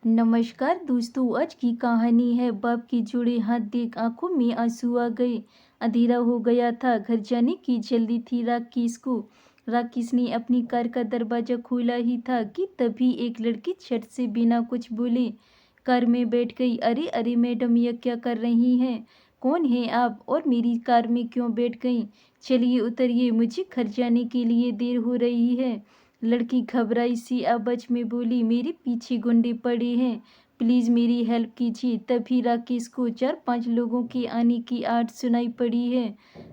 नमस्कार दोस्तों, आज की कहानी है बाप के जुड़े हाथ देख आंखों में आंसू आ गए। अंधेरा हो गया था, घर जाने की जल्दी थी राकेश को। राकेश ने अपनी कार का दरवाजा खोला ही था कि तभी एक लड़की छट से बिना कुछ बोले कार में बैठ गई। अरे अरे मैडम, यह क्या कर रही हैं? कौन है आप और मेरी कार में क्यों बैठ गई? चलिए उतरिए, मुझे घर जाने के लिए देर हो रही है। लड़की घबराई सी आवाज में बोली, मेरे पीछे गुंडे पड़े हैं, प्लीज मेरी हेल्प कीजिए। तभी राकेश को 4-5 लोगों के आने की आवाज सुनाई पड़ी है।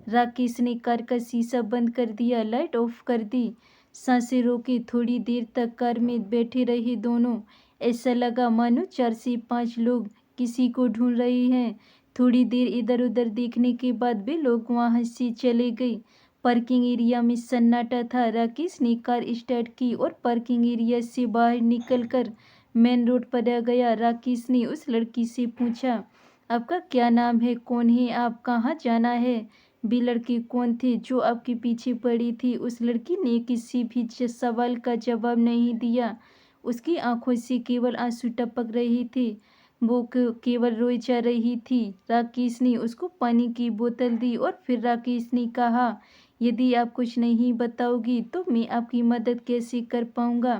राकेश ने कार का शीशा बंद कर दिया, लाइट ऑफ कर दी, सांसें रोके। थोड़ी देर तक कार में बैठे रहे दोनों। ऐसा लगा मानो 4 से 5 लोग किसी को ढूंढ रहे हैं। थोड़ी देर इधर उधर देखने के बाद वे लोग वहां से चले गए। पार्किंग एरिया में सन्नाटा था। राकेश ने कार स्टार्ट की और पार्किंग एरिया से बाहर निकलकर मेन रोड पर आ गया। राकेश ने उस लड़की से पूछा, आपका क्या नाम है? कौन है आप? कहाँ जाना है? वे लड़के कौन थे जो आपके पीछे पड़ी थी? उस लड़की ने किसी भी सवाल का जवाब नहीं दिया। उसकी आंखों से केवल आंसू टपक रहे थे। वो केवल रोई जा रही थी। राकेश ने उसको पानी की बोतल दी और फिर राकेश ने कहा, यदि आप कुछ नहीं बताओगी तो मैं आपकी मदद कैसे कर पाऊंगा?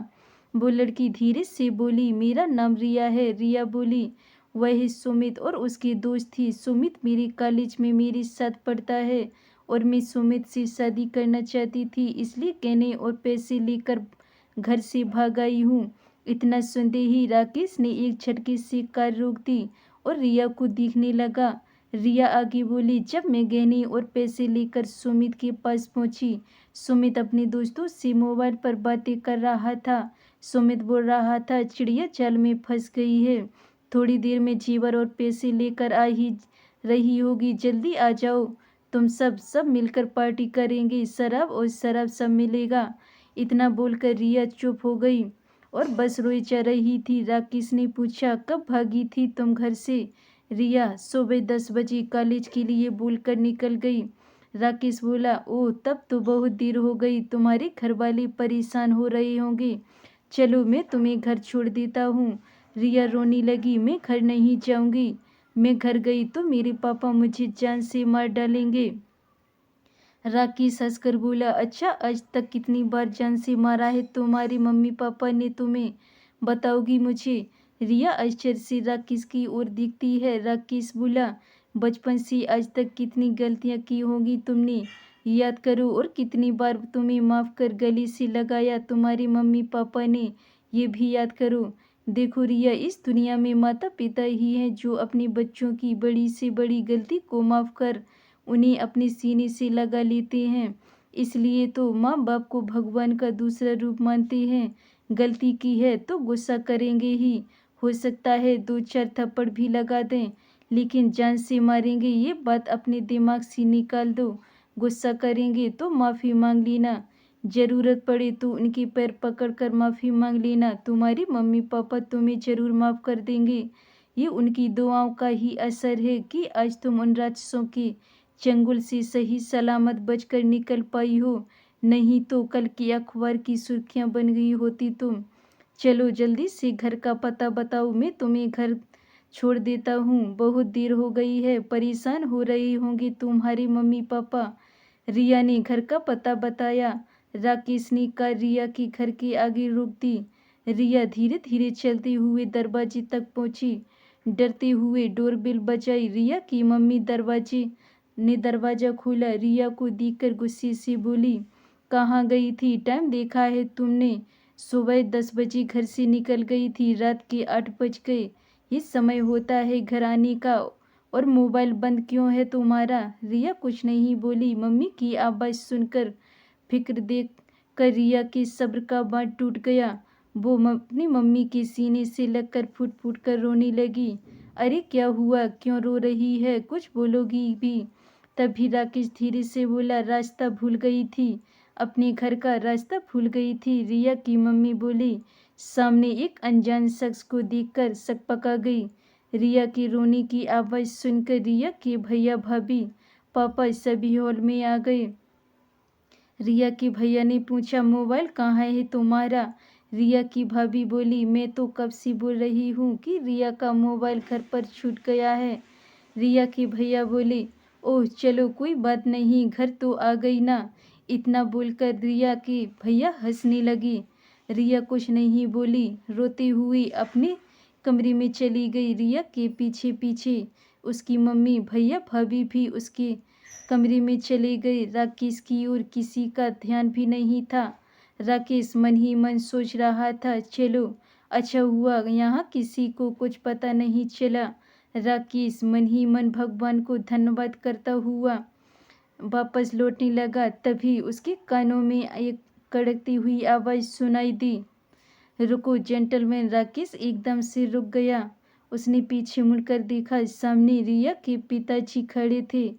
वो लड़की धीरे से बोली, मेरा नाम रिया है। रिया बोली, वह सुमित और उसकी दोस्त थी। सुमित मेरे कॉलेज में मेरे साथ पढ़ता है और मैं सुमित से शादी करना चाहती थी, इसलिए कहने और पैसे लेकर घर से भाग आई हूँ। इतना सुनते ही राकेश ने एक झटके से कार रोक दी और रिया को देखने लगा। रिया आगे बोली, जब मैं गहने और पैसे लेकर सुमित के पास पहुंची, सुमित अपने दोस्तों से मोबाइल पर बातें कर रहा था। सुमित बोल रहा था, चिड़िया जाल में फंस गई है, थोड़ी देर में जेवर और पैसे लेकर आ ही रही होगी, जल्दी आ जाओ। तुम सब मिलकर पार्टी करेंगे, शराब और शराब सब मिलेगा। इतना बोलकर रिया चुप हो गई और बस रोई जा रही थी। राकेश ने पूछा, कब भागी थी तुम घर से? रिया सुबह 10 बजे कॉलेज के लिए बोलकर निकल गई। राकेश बोला, ओह तब तो बहुत देर हो गई, तुम्हारे घर वाले परेशान हो रहे होंगे, चलो मैं तुम्हें घर छोड़ देता हूँ। रिया रोने लगी, मैं घर नहीं जाऊंगी, मैं घर गई तो मेरे पापा मुझे जान से मार डालेंगे। राकेश हंसकर बोला, अच्छा आज तक कितनी बार जान से मारा है तुम्हारे मम्मी पापा ने तुम्हें, बताओगी मुझे? रिया आश्चर्य से राकेश की ओर देखती है। राकेश बोला, बचपन से आज तक कितनी गलतियां की होंगी तुमने, याद करो, और कितनी बार तुम्हें माफ कर गले से लगाया तुम्हारे मम्मी पापा ने, ये भी याद करो। देखो रिया, इस दुनिया में माता पिता ही हैं जो अपने बच्चों की बड़ी से बड़ी गलती को माफ कर उन्हें अपने सीने से लगा लेते हैं। इसलिए तो माँ बाप को भगवान का दूसरा रूप मानते हैं। गलती की है तो गुस्सा करेंगे ही, हो सकता है 2-4 थप्पड़ भी लगा दें, लेकिन जान से मारेंगे ये बात अपने दिमाग से निकाल दो। गुस्सा करेंगे तो माफ़ी मांग लेना, ज़रूरत पड़े तो उनके पैर पकड़कर माफ़ी मांग लेना, तुम्हारे मम्मी पापा तुम्हें ज़रूर माफ़ कर देंगे। ये उनकी दुआओं का ही असर है कि आज तुम उन राक्षसों के चंगुल से सही सलामत बचकर निकल पाई हो, नहीं तो कल की अखबार की सुर्खियां बन गई होती तुम। चलो जल्दी से घर का पता बताओ, मैं तुम्हें घर छोड़ देता हूँ, बहुत देर हो गई है, परेशान हो रही होंगी तुम्हारे मम्मी पापा। रिया ने घर का पता बताया। राकेश ने कार रिया के घर के आगे रोक दी। रिया धीरे धीरे चलते हुए दरवाजे तक पहुंची, डरते हुए डोरबेल बजाई। रिया की मम्मी ने दरवाजा खोला। रिया को देखकर गुस्से से बोली, कहाँ गई थी? टाइम देखा है तुमने? सुबह 10 बजे घर से निकल गई थी, रात के 8 बज गए, ये समय होता है घर आने का, और मोबाइल बंद क्यों है तुम्हारा? रिया कुछ नहीं बोली। मम्मी की आवाज़ सुनकर फिक्र देख कर रिया के सब्र का बांध टूट गया। वो अपनी मम्मी के सीने से लगकर फूट फूट कर रोने लगी। अरे क्या हुआ, क्यों रो रही है, कुछ बोलोगी भी? तभी राकेश धीरे से बोला, रास्ता भूल गई थी, अपने घर का रास्ता भूल गई थी। रिया की मम्मी बोली, सामने एक अनजान शख्स को देखकर सकपका गई। रिया के रोने की आवाज़ सुनकर रिया के भैया भाभी पापा सभी हॉल में आ गए। रिया के भैया ने पूछा, मोबाइल कहाँ है तुम्हारा? रिया की भाभी बोली, मैं तो कब से बोल रही हूँ कि रिया का मोबाइल घर पर छूट गया है। रिया के भैया बोले, ओह चलो कोई बात नहीं, घर तो आ गई ना। इतना बोलकर रिया के भैया हंसने लगे। रिया कुछ नहीं बोली, रोते हुए अपने कमरे में चली गई। रिया के पीछे पीछे उसकी मम्मी भैया भाभी भी उसके कमरे में चले गए। राकेश की ओर किसी का ध्यान भी नहीं था। राकेश मन ही मन सोच रहा था, चलो अच्छा हुआ यहाँ किसी को कुछ पता नहीं चला। राकेश मन ही मन भगवान को धन्यवाद करता हुआ वापस लौटने लगा। तभी उसके कानों में एक कड़कती हुई आवाज़ सुनाई दी, रुको जेंटलमैन। राकेश एकदम से रुक गया। उसने पीछे मुड़कर देखा, सामने रिया के पिताजी खड़े थे।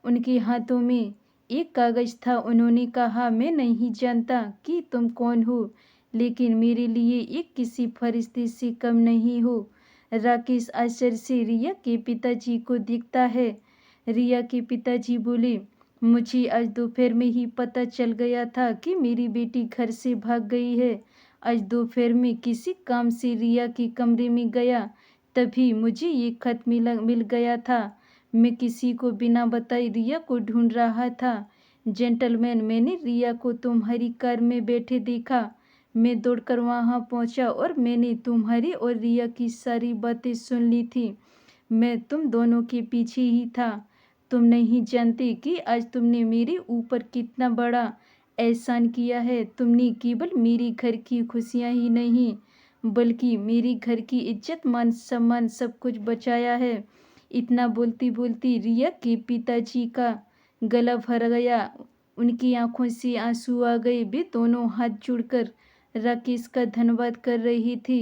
उनके हाथों में एक कागज़ था। उन्होंने कहा, मैं नहीं जानता कि तुम कौन हो, लेकिन मेरे लिए एक किसी फरिश्ते से कम नहीं हो। राकेश आश्चर्य से रिया के पिताजी को देखता है। रिया के पिताजी बोले, मुझे आज दोपहर में ही पता चल गया था कि मेरी बेटी घर से भाग गई है। आज दोपहर में किसी काम से रिया के कमरे में गया, तभी मुझे ये खत मिल गया था। मैं किसी को बिना बताए रिया को ढूंढ रहा था। जेंटलमैन, मैंने रिया को तुम्हारी कार में बैठे देखा। मैं दौड़कर वहां पहुंचा और मैंने तुम्हारी और रिया की सारी बातें सुन ली थी। मैं तुम दोनों के पीछे ही था। तुम नहीं जानते कि आज तुमने मेरे ऊपर कितना बड़ा एहसान किया है। तुमने केवल मेरे घर की खुशियां ही नहीं, बल्कि मेरे घर की इज्जत मान सम्मान सब कुछ बचाया है। इतना बोलती बोलती रिया के पिताजी का गला भर गया। उनकी आंखों से आंसू आ गए। वे दोनों हाथ जोड़कर राकेश का धन्यवाद कर रही थी।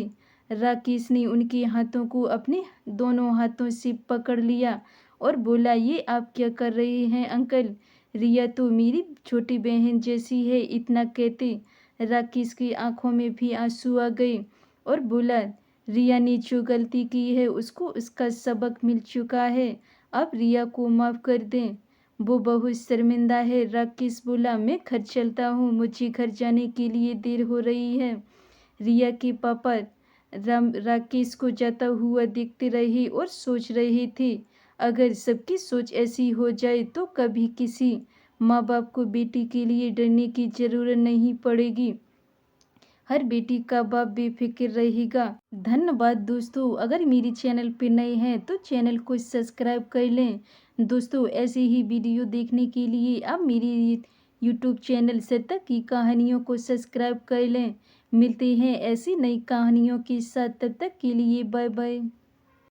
राकेश ने उनके हाथों को अपने दोनों हाथों से पकड़ लिया और बोला, ये आप क्या कर रहे हैं अंकल? रिया तो मेरी छोटी बहन जैसी है। इतना कहते राकेश की आंखों में भी आंसू आ गए और बोला, रिया ने जो गलती की है उसको उसका सबक मिल चुका है। अब रिया को माफ़ कर दें, वो बहुत शर्मिंदा है। राकेश बोला, मैं घर चलता हूँ, मुझे घर जाने के लिए देर हो रही है। रिया के पापा राकेश को जाता हुआ देखते रहे और सोच रहे थे, अगर सबकी सोच ऐसी हो जाए तो कभी किसी माँ बाप को बेटी के लिए डरने की ज़रूरत नहीं पड़ेगी। हर बेटी का बाप बेफिक्र रहेगा। धन्यवाद दोस्तों। अगर मेरे चैनल पे नए हैं तो चैनल को सब्सक्राइब कर लें। दोस्तों, ऐसे ही वीडियो देखने के लिए आप मेरे यूट्यूब चैनल सरिता की कहानियों को सब्सक्राइब कर लें। मिलते हैं ऐसी नई कहानियों के साथ, तब तक के लिए बाय बाय।